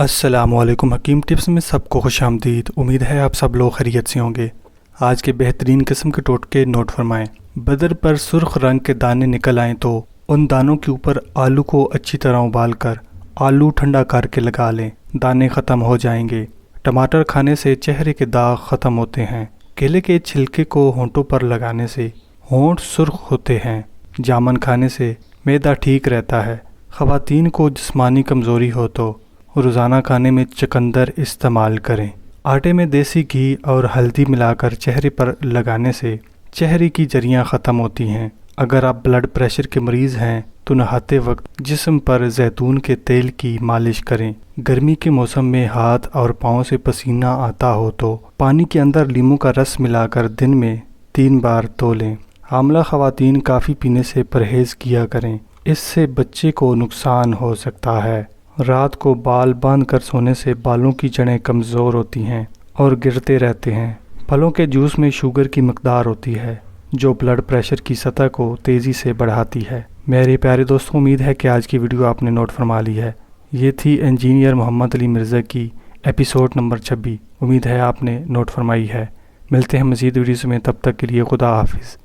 السلام علیکم، حکیم ٹپس میں سب کو خوش آمدید۔ امید ہے آپ سب لوگ خیریت سے ہوں گے۔ آج کے بہترین قسم کے ٹوٹکے نوٹ فرمائیں۔ بدر پر سرخ رنگ کے دانے نکل آئیں تو ان دانوں کے اوپر آلو کو اچھی طرح ابال کر آلو ٹھنڈا کر کے لگا لیں، دانے ختم ہو جائیں گے۔ ٹماٹر کھانے سے چہرے کے داغ ختم ہوتے ہیں۔ کیلے کے چھلکے کو ہونٹوں پر لگانے سے ہونٹ سرخ ہوتے ہیں۔ جامن کھانے سے معدہ ٹھیک رہتا ہے۔ خواتین کو جسمانی کمزوری ہو تو روزانہ کھانے میں چقندر استعمال کریں۔ آٹے میں دیسی گھی اور ہلدی ملا کر چہرے پر لگانے سے چہرے کی جریاں ختم ہوتی ہیں۔ اگر آپ بلڈ پریشر کے مریض ہیں تو نہاتے وقت جسم پر زیتون کے تیل کی مالش کریں۔ گرمی کے موسم میں ہاتھ اور پاؤں سے پسینہ آتا ہو تو پانی کے اندر لیموں کا رس ملا کر دن میں 3 بار دھو لیں۔ حاملہ خواتین کافی پینے سے پرہیز کیا کریں، اس سے بچے کو نقصان ہو سکتا ہے۔ رات کو بال باندھ کر سونے سے بالوں کی جڑیں کمزور ہوتی ہیں اور گرتے رہتے ہیں۔ پھلوں کے جوس میں شوگر کی مقدار ہوتی ہے جو بلڈ پریشر کی سطح کو تیزی سے بڑھاتی ہے۔ میرے پیارے دوستوں، امید ہے کہ آج کی ویڈیو آپ نے نوٹ فرما لی ہے۔ یہ تھی انجینئر محمد علی مرزا کی ایپیسوڈ نمبر 26۔ امید ہے آپ نے نوٹ فرمائی ہے۔ ملتے ہیں مزید ویڈیوز میں، تب تک کے لیے خدا حافظ۔